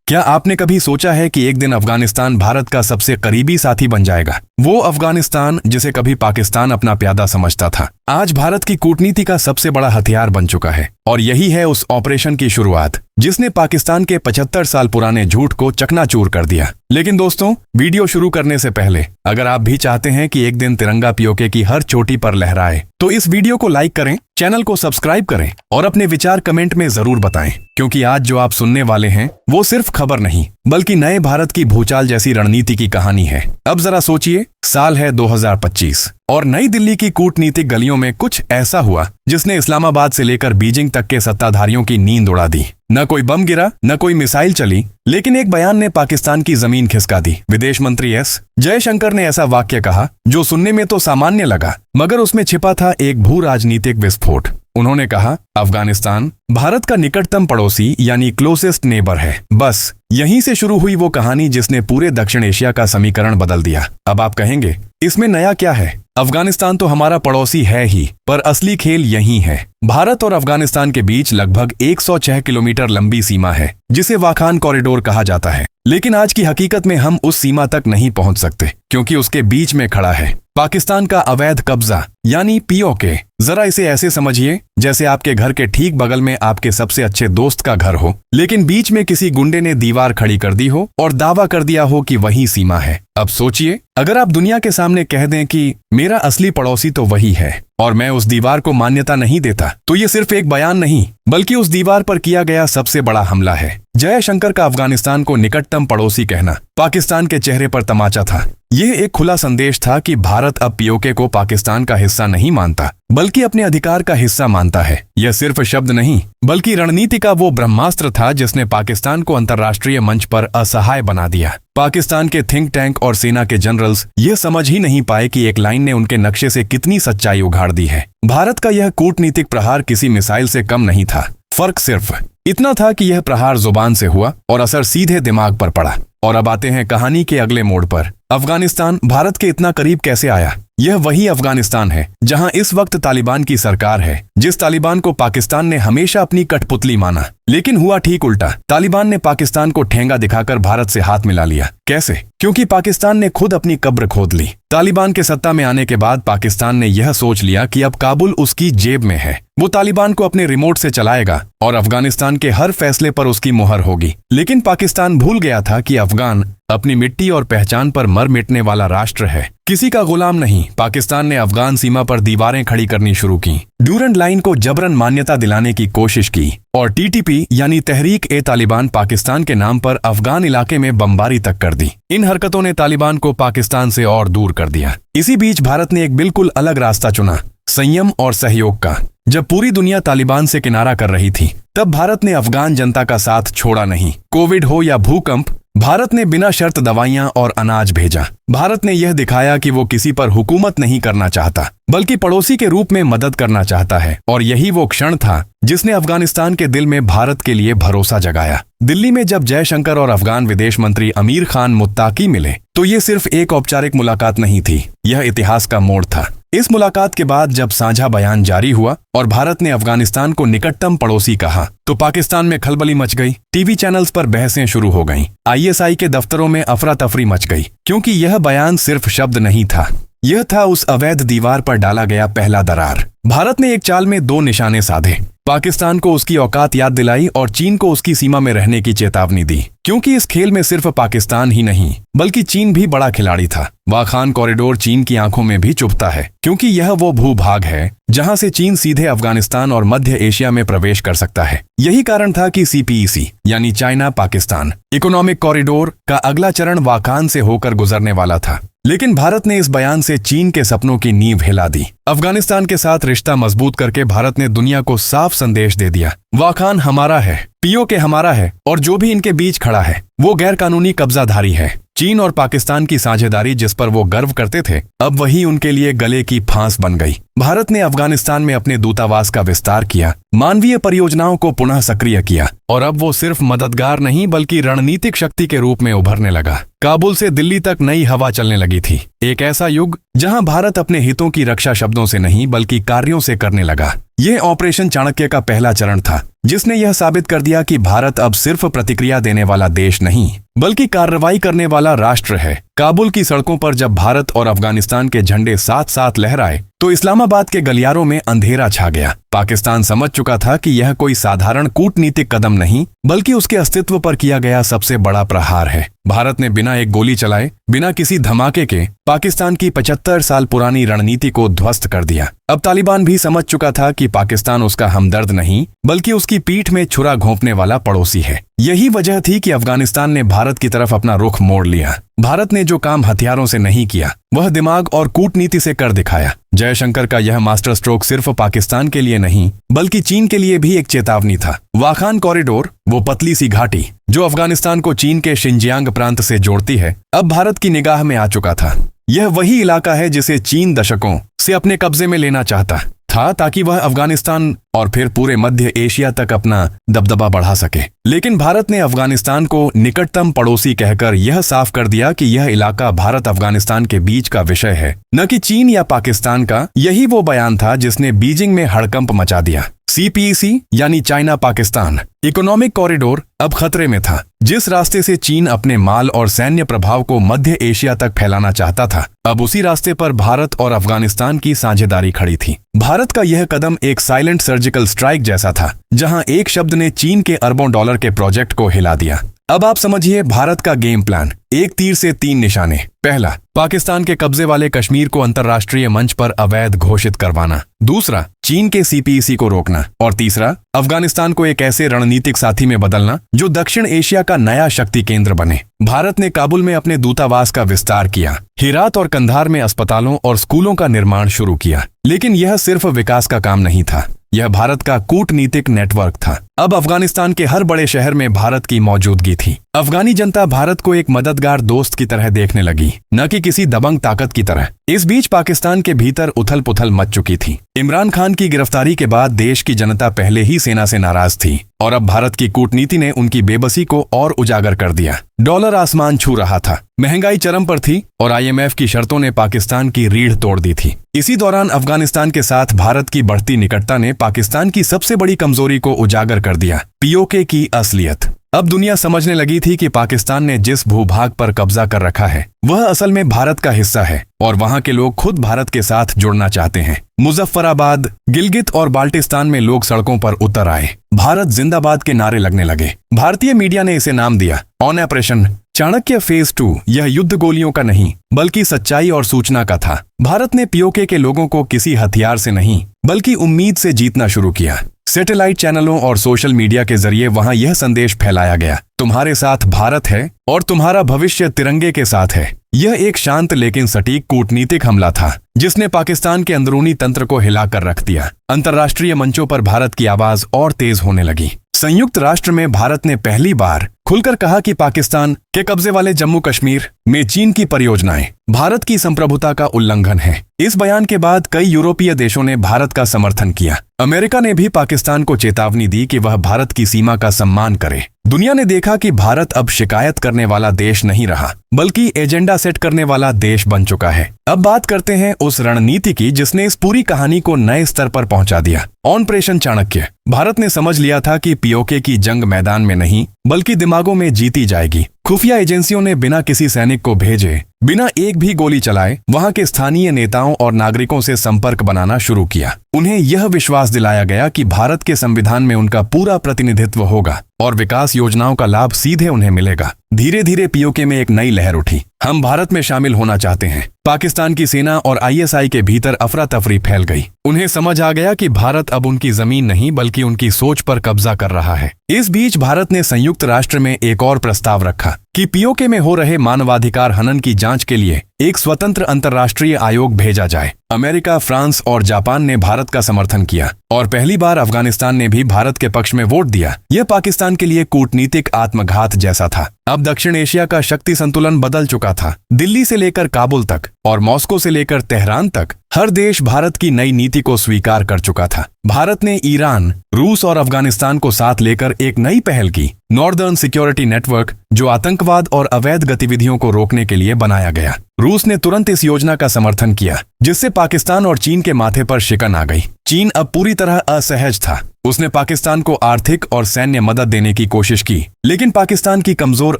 क्या आपने कभी सोचा है कि एक दिन अफगानिस्तान भारत का सबसे करीबी साथी बन जाएगा? वो अफगानिस्तान जिसे कभी पाकिस्तान अपना प्यादा समझता था, आज भारत की कूटनीति का सबसे बड़ा हथियार बन चुका है। और यही है उस ऑपरेशन की शुरुआत जिसने पाकिस्तान के 75 साल पुराने झूठ को चकनाचूर कर दिया। लेकिन दोस्तों, वीडियो शुरू करने से पहले अगर आप भी चाहते हैं कि एक दिन तिरंगा पीओके की हर चोटी पर लहराए, तो इस वीडियो को लाइक करें, चैनल को सब्सक्राइब करें और अपने विचार कमेंट में जरूर बताएं, क्योंकि आज जो आप सुनने वाले हैं वो सिर्फ खबर नहीं बल्कि नए भारत की भूचाल जैसी रणनीति की कहानी है। अब जरा सोचिए, साल है 2025 और नई दिल्ली की कूटनीतिक गलियों में कुछ ऐसा हुआ जिसने इस्लामाबाद से लेकर बीजिंग तक के सत्ताधारियों की नींद उड़ा दी। न कोई बम गिरा, न कोई मिसाइल चली, लेकिन एक बयान ने पाकिस्तान की जमीन खिसका दी। विदेश मंत्री एस जयशंकर ने ऐसा वाक्य कहा जो सुनने में तो सामान्य लगा, मगर उसमें छिपा था एक भू राजनीतिक विस्फोट। उन्होंने कहा, अफगानिस्तान भारत का निकटतम पड़ोसी यानी क्लोजेस्ट नेबर है। बस यहीं से शुरू हुई वो कहानी जिसने पूरे दक्षिण एशिया का समीकरण बदल दिया। अब आप कहेंगे, इसमें नया क्या है? अफगानिस्तान तो हमारा पड़ोसी है ही, पर असली खेल यही है। भारत और अफगानिस्तान के बीच लगभग 106 किलोमीटर लंबी सीमा है, जिसे वाखान कॉरिडोर कहा जाता है। लेकिन आज की हकीकत में हम उस सीमा तक नहीं पहुंच सकते, क्योंकि उसके बीच में खड़ा है पाकिस्तान का अवैध कब्जा यानी पीओके। जरा इसे ऐसे समझिए जैसे आपके घर के ठीक बगल में आपके सबसे अच्छे दोस्त का घर हो, लेकिन बीच में किसी गुंडे ने दीवार खड़ी कर दी हो और दावा कर दिया हो कि वही सीमा है। अब सोचिए, अगर आप दुनिया के सामने कह दें कि मेरा असली पड़ोसी तो वही है और मैं उस दीवार को मान्यता नहीं देता, तो ये सिर्फ एक बयान नहीं बल्कि उस दीवार पर किया गया सबसे बड़ा हमला है। जयशंकर का अफगानिस्तान को निकटतम पड़ोसी कहना पाकिस्तान के चेहरे पर तमाचा था। यह एक खुला संदेश था कि भारत अब पीओके को पाकिस्तान का हिस्सा नहीं मानता बल्कि अपने अधिकार का हिस्सा मानता है। यह सिर्फ शब्द नहीं बल्कि रणनीति का वो ब्रह्मास्त्र था जिसने पाकिस्तान को अंतर्राष्ट्रीय मंच पर असहाय बना दिया। पाकिस्तान के थिंक टैंक और सेना के जनरल्स ये समझ ही नहीं पाए कि एक लाइन ने उनके नक्शे से कितनी सच्चाई उघाड़ दी है। भारत का यह कूटनीतिक प्रहार किसी मिसाइल से कम नहीं था। फर्क सिर्फ इतना था कि यह प्रहार जुबान से हुआ और असर सीधे दिमाग पर पड़ा। और अब आते हैं कहानी के अगले मोड़ पर। अफगानिस्तान भारत के इतना करीब कैसे आया? यह वही अफगानिस्तान है जहां इस वक्त तालिबान की सरकार है, जिस तालिबान को पाकिस्तान ने हमेशा अपनी कठपुतली माना। लेकिन हुआ ठीक उल्टा। तालिबान ने पाकिस्तान को ठेंगा दिखाकर भारत से हाथ मिला लिया। कैसे? क्योंकि पाकिस्तान ने खुद अपनी कब्र खोद ली। तालिबान के सत्ता में आने के बाद पाकिस्तान ने यह सोच लिया कि अब काबुल उसकी जेब में है। वो तालिबान को अपने रिमोट से चलाएगा और अफगानिस्तान के हर फैसले पर उसकी मुहर होगी। लेकिन पाकिस्तान भूल गया था कि अफगान अपनी मिट्टी और पहचान पर मर मिटने वाला राष्ट्र है, किसी का गुलाम नहीं। पाकिस्तान ने अफगान सीमा पर दीवारें खड़ी करनी शुरू की, ड्यूरेंट लाइन को जबरन मान्यता दिलाने की कोशिश की और टीटीपी यानी तहरीक ए तालिबान पाकिस्तान के नाम पर अफगान इलाके में बमबारी तक कर दी। इन हरकतों ने तालिबान को पाकिस्तान से और दूर कर दिया। इसी बीच भारत ने एक बिल्कुल अलग रास्ता चुना, संयम और सहयोग का। जब पूरी दुनिया तालिबान से किनारा कर रही थी, तब भारत ने अफगान जनता का साथ छोड़ा नहीं। कोविड हो या भूकंप, भारत ने बिना शर्त दवाइयां और अनाज भेजा। भारत ने यह दिखाया कि वो किसी पर हुकूमत नहीं करना चाहता बल्कि पड़ोसी के रूप में मदद करना चाहता है। और यही वो क्षण था जिसने अफगानिस्तान के दिल में भारत के लिए भरोसा जगाया। दिल्ली में जब जयशंकर और अफगान विदेश मंत्री अमीर खान मुत्ताकी मिले, तो ये सिर्फ एक औपचारिक मुलाकात नहीं थी, यह इतिहास का मोड़ था। इस मुलाकात के बाद जब साझा बयान जारी हुआ और भारत ने अफगानिस्तान को निकटतम पड़ोसी कहा, तो पाकिस्तान में खलबली मच गई। टीवी चैनल्स पर बहसें शुरू हो गईं। आईएसआई के दफ्तरों में अफरा तफरी मच गई, क्योंकि यह बयान सिर्फ शब्द नहीं था, यह था उस अवैध दीवार पर डाला गया पहला दरार। भारत ने एक चाल में दो निशाने साधे, पाकिस्तान को उसकी औकात याद दिलाई और चीन को उसकी सीमा में रहने की चेतावनी दी। क्योंकि इस खेल में सिर्फ पाकिस्तान ही नहीं बल्कि चीन भी बड़ा खिलाड़ी था। वाखान कॉरिडोर चीन की आंखों में भी चुभता है, क्योंकि यह वो भूभाग है जहां से चीन सीधे अफगानिस्तान और मध्य एशिया में प्रवेश कर सकता है। यही कारण था कि सीपीईसी यानी चाइना पाकिस्तान इकोनॉमिक कॉरिडोर का अगला चरण वाखान से होकर गुजरने वाला था। लेकिन भारत ने इस बयान से चीन के सपनों की नींव हिला दी। अफगानिस्तान के साथ रिश्ता मजबूत करके भारत ने दुनिया को साफ संदेश दे दिया, वाखान हमारा है, पीओके हमारा है और जो भी इनके बीच खड़ा है वो गैर कानूनी कब्जाधारी है। चीन और पाकिस्तान की साझेदारी जिस पर वो गर्व करते थे, अब वही उनके लिए गले की फांस बन गई। भारत ने अफगानिस्तान में अपने दूतावास का विस्तार किया, मानवीय परियोजनाओं को पुनः सक्रिय किया और अब वो सिर्फ मददगार नहीं बल्कि रणनीतिक शक्ति के रूप में उभरने लगा। काबुल से दिल्ली तक नई हवा चलने लगी थी। एक ऐसा युग जहां भारत अपने हितों की रक्षा शब्दों से नहीं बल्कि कार्यों से करने लगा। यह ऑपरेशन चाणक्य का पहला चरण था, जिसने यह साबित कर दिया कि भारत अब सिर्फ प्रतिक्रिया देने वाला देश नहीं बल्कि कार्रवाई करने वाला राष्ट्र है। काबुल की सड़कों पर जब भारत और अफगानिस्तान के झंडे साथ साथ लहराए तो इस्लामाबाद के गलियारों में अंधेरा छा गया। पाकिस्तान समझ चुका था कि यह कोई साधारण कूटनीतिक कदम नहीं बल्कि उसके अस्तित्व पर किया गया सबसे बड़ा प्रहार है। भारत ने बिना एक गोली चलाए, बिना किसी धमाके के पाकिस्तान की 75 साल पुरानी रणनीति को ध्वस्त कर दिया। अब तालिबान भी समझ चुका था कि पाकिस्तान उसका हमदर्द नहीं बल्कि उसकी पीठ में छुरा घोंपने वाला पड़ोसी है। यही वजह थी कि अफगानिस्तान ने भारत की तरफ अपना रुख मोड़ लिया। भारत ने जो काम हथियारों से नहीं किया वह दिमाग और कूटनीति से कर दिखाया। जयशंकर का यह मास्टर स्ट्रोक सिर्फ पाकिस्तान के लिए नहीं बल्कि चीन के लिए भी एक चेतावनी था। वाखान कॉरिडोर, वो पतली सी घाटी जो अफगानिस्तान को चीन के शिनजियांग प्रांत से जोड़ती है, अब भारत की निगाह में आ चुका था। यह वही इलाका है जिसे चीन दशकों से अपने कब्जे में लेना चाहता था ताकि वह अफगानिस्तान और फिर पूरे मध्य एशिया तक अपना दबदबा बढ़ा सके। लेकिन भारत ने अफगानिस्तान को निकटतम पड़ोसी कहकर यह साफ कर दिया कि यह इलाका भारत अफगानिस्तान के बीच का विषय है, न कि चीन या पाकिस्तान का। यही वो बयान था जिसने बीजिंग में हड़कंप मचा दिया। CPEC यानी चाइना पाकिस्तान इकोनॉमिक कॉरिडोर अब खतरे में था। जिस रास्ते से चीन अपने माल और सैन्य प्रभाव को मध्य एशिया तक फैलाना चाहता था, अब उसी रास्ते पर भारत और अफगानिस्तान की साझेदारी खड़ी थी। भारत का यह कदम एक साइलेंट सर्जिकल स्ट्राइक जैसा था, जहां एक शब्द ने चीन के अरबों डॉलर के प्रोजेक्ट को हिला दिया। अब आप समझिए भारत का गेम प्लान। एक तीर से 3 निशाने। पहला, पाकिस्तान के कब्जे वाले कश्मीर को अंतर्राष्ट्रीय मंच पर अवैध घोषित करवाना। दूसरा, चीन के CPEC को रोकना। और तीसरा, अफगानिस्तान को एक ऐसे रणनीतिक साथी में बदलना जो दक्षिण एशिया का नया शक्ति केंद्र बने। भारत ने काबुल में अपने दूतावास का विस्तार किया, हेरात और कंधार में अस्पतालों और स्कूलों का निर्माण शुरू किया। लेकिन यह सिर्फ विकास का काम नहीं था, यह भारत का कूटनीतिक नेटवर्क था। अब अफगानिस्तान के हर बड़े शहर में भारत की मौजूदगी थी। अफगानी जनता भारत को एक मददगार दोस्त की तरह देखने लगी, न कि किसी दबंग ताकत की तरह। इस बीच पाकिस्तान के भीतर उथल पुथल मच चुकी थी। इमरान खान की गिरफ्तारी के बाद देश की जनता पहले ही सेना से नाराज थी और अब भारत की कूटनीति ने उनकी बेबसी को और उजागर कर दिया। डॉलर आसमान छू रहा था, महंगाई चरम पर थी और IMF की शर्तों ने पाकिस्तान की रीढ़ तोड़ दी थी। इसी दौरान अफगानिस्तान के साथ भारत की बढ़ती निकटता ने पाकिस्तान की सबसे बड़ी कमजोरी को उजागर कर दिया, POK की असलियत। अब दुनिया समझने लगी थी कि पाकिस्तान ने जिस भूभाग पर कब्जा कर रखा है वह असल में भारत का हिस्सा है और वहां के लोग खुद भारत के साथ जुड़ना चाहते हैं। मुजफ्फराबाद, गिलगित और बाल्टिस्तान में लोग सड़कों पर उतर आए। भारत जिंदाबाद के नारे लगने लगे। भारतीय मीडिया ने इसे नाम दिया ऑपरेशन चाणक्य फेज 2। यह युद्ध गोलियों का नहीं बल्कि सच्चाई और सूचना का था। भारत ने POK के लोगों को किसी हथियार से नहीं बल्कि उम्मीद से जीतना शुरू किया। सैटेलाइट चैनलों और सोशल मीडिया के जरिए वहां यह संदेश फैलाया गया, तुम्हारे साथ भारत है और तुम्हारा भविष्य तिरंगे के साथ है। यह एक शांत लेकिन सटीक कूटनीतिक हमला था जिसने पाकिस्तान के अंदरूनी तंत्र को हिलाकर रख दिया। अंतर्राष्ट्रीय मंचों पर भारत की आवाज और तेज होने लगी। संयुक्त राष्ट्र में भारत ने पहली बार खुलकर कहा कि पाकिस्तान के कब्जे वाले जम्मू कश्मीर में चीन की परियोजनाएं भारत की संप्रभुता का उल्लंघन है। इस बयान के बाद कई यूरोपीय देशों ने भारत का समर्थन किया। अमेरिका ने भी पाकिस्तान को चेतावनी दी कि वह भारत की सीमा का सम्मान करे। दुनिया ने देखा कि भारत अब शिकायत करने वाला देश नहीं रहा बल्कि एजेंडा सेट करने वाला देश बन चुका है। अब बात करते हैं उस रणनीति की जिसने इस पूरी कहानी को नए स्तर पर पहुंचा दिया, ऑपरेशन चाणक्य। भारत ने समझ लिया था कि POK की जंग मैदान में नहीं बल्कि दिमागों में जीती जाएगी। खुफिया एजेंसियों ने बिना किसी सैनिक को भेजे, बिना एक भी गोली चलाए वहां के स्थानीय नेताओं और नागरिकों से संपर्क बनाना शुरू किया। उन्हें यह विश्वास दिलाया गया कि भारत के संविधान में उनका पूरा प्रतिनिधित्व होगा और विकास योजनाओं का लाभ सीधे उन्हें मिलेगा। धीरे धीरे POK में एक नई लहर उठी, हम भारत में शामिल होना चाहते हैं। पाकिस्तान की सेना और ISI के भीतर अफरा तफरी फैल गई। उन्हें समझ आ गया कि भारत अब उनकी जमीन नहीं बल्कि उनकी सोच पर कब्जा कर रहा है। इस बीच भारत ने संयुक्त राष्ट्र में एक और प्रस्ताव रखा कि POK में हो रहे मानवाधिकार हनन की जांच के लिए एक स्वतंत्र अंतर्राष्ट्रीय आयोग भेजा जाए। अमेरिका, फ्रांस और जापान ने भारत का समर्थन किया और पहली बार अफगानिस्तान ने भी भारत के पक्ष में वोट दिया। यह पाकिस्तान के लिए कूटनीतिक आत्मघात जैसा था। अब दक्षिण एशिया का शक्ति संतुलन बदल चुका था। दिल्ली से लेकर काबुल तक और मॉस्को से लेकर तेहरान तक हर देश भारत की नई नीति को स्वीकार कर चुका था। भारत ने ईरान, रूस और अफगानिस्तान को साथ लेकर एक नई पहल की, नॉर्दर्न सिक्योरिटी नेटवर्क, जो आतंकवाद और अवैध गतिविधियों को रोकने के लिए बनाया गया। रूस ने तुरंत इस योजना का समर्थन किया जिससे पाकिस्तान और चीन के माथे पर शिकन आ गई। चीन अब पूरी तरह असहज था। उसने पाकिस्तान को आर्थिक और सैन्य मदद देने की कोशिश की, लेकिन पाकिस्तान की कमजोर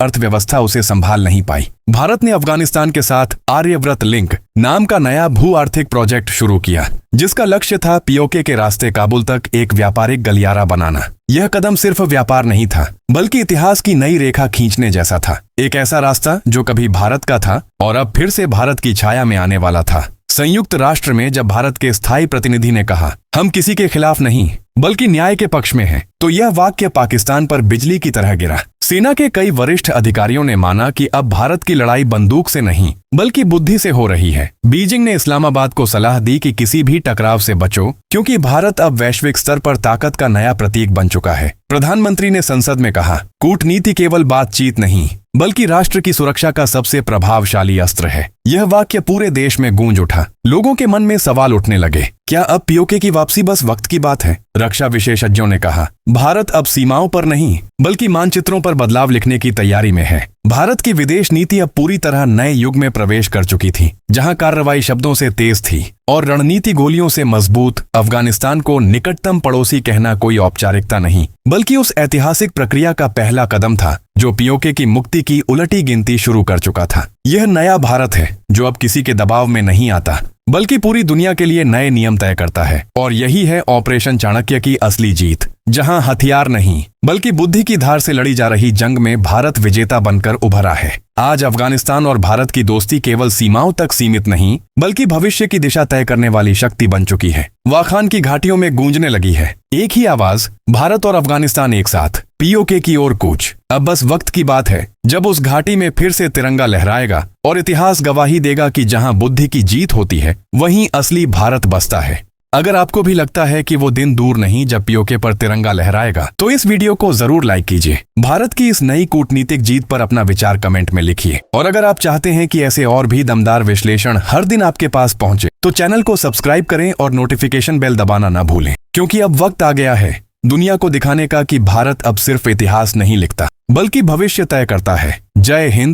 अर्थव्यवस्था उसे संभाल नहीं पाई। भारत ने अफगानिस्तान के साथ आर्यव्रत लिंक नाम का नया भू आर्थिक प्रोजेक्ट शुरू किया, जिसका लक्ष्य था पीओके के रास्ते काबुल तक एक व्यापारिक गलियारा बनाना। यह कदम सिर्फ व्यापार नहीं था, बल्कि इतिहास की नई रेखा खींचने जैसा था। एक ऐसा रास्ता जो कभी भारत का था और अब फिर से भारत की छाया में आने वाला था। संयुक्त राष्ट्र में जब भारत के स्थायी प्रतिनिधि ने कहा, हम किसी के खिलाफ नहीं बल्कि न्याय के पक्ष में हैं, तो यह वाक्य पाकिस्तान पर बिजली की तरह गिरा। सेना के कई वरिष्ठ अधिकारियों ने माना कि अब भारत की लड़ाई बंदूक से नहीं बल्कि बुद्धि से हो रही है। बीजिंग ने इस्लामाबाद को सलाह दी कि किसी भी टकराव से बचो, क्योंकि भारत अब वैश्विक स्तर पर ताकत का नया प्रतीक बन चुका है। प्रधानमंत्री ने संसद में कहा, कूटनीति केवल बातचीत नहीं बल्कि राष्ट्र की सुरक्षा का सबसे प्रभावशाली अस्त्र है। यह वाक्य पूरे देश में गूंज उठा। लोगों के मन में सवाल उठने लगे, क्या अब पीओके की वापसी बस वक्त की बात है? रक्षा विशेषज्ञों ने कहा, भारत अब सीमाओं पर नहीं बल्कि मानचित्रों पर बदलाव लिखने की तैयारी में है। भारत की विदेश नीति अब पूरी तरह नए युग में प्रवेश कर चुकी थी, जहां कार्रवाई शब्दों से तेज थी और रणनीति गोलियों से मजबूत। अफगानिस्तान को निकटतम पड़ोसी कहना कोई औपचारिकता नहीं बल्कि उस ऐतिहासिक प्रक्रिया का पहला कदम था जो पीओके की मुक्ति की उलटी गिनती शुरू कर चुका था। यह नया भारत है जो अब किसी के दबाव में नहीं आता बल्कि पूरी दुनिया के लिए नए नियम तय करता है। और यही है ऑपरेशन चाणक्य की असली जीत, जहां हथियार नहीं बल्कि बुद्धि की धार से लड़ी जा रही जंग में भारत विजेता बनकर उभरा है। आज अफगानिस्तान और भारत की दोस्ती केवल सीमाओं तक सीमित नहीं बल्कि भविष्य की दिशा तय करने वाली शक्ति बन चुकी है। वाखान की घाटियों में गूंजने लगी है एक ही आवाज, भारत और अफगानिस्तान एक साथ, पीओके की ओर कूच। अब बस वक्त की बात है जब उस घाटी में फिर से तिरंगा लहराएगा और इतिहास गवाही देगा कि जहां बुद्धि की जीत होती है वहीं असली भारत बसता है। अगर आपको भी लगता है कि वो दिन दूर नहीं जब पीओके पर तिरंगा लहराएगा, तो इस वीडियो को जरूर लाइक कीजिए। भारत की इस नई कूटनीतिक जीत पर अपना विचार कमेंट में लिखिए। और अगर आप चाहते हैं कि ऐसे और भी दमदार विश्लेषण हर दिन आपके पास पहुंचे, तो चैनल को सब्सक्राइब करें और नोटिफिकेशन बेल दबाना ना भूलें, क्योंकि अब वक्त आ गया है दुनिया को दिखाने का कि भारत अब सिर्फ इतिहास नहीं लिखता बल्कि भविष्य तय करता है। जय हिंद।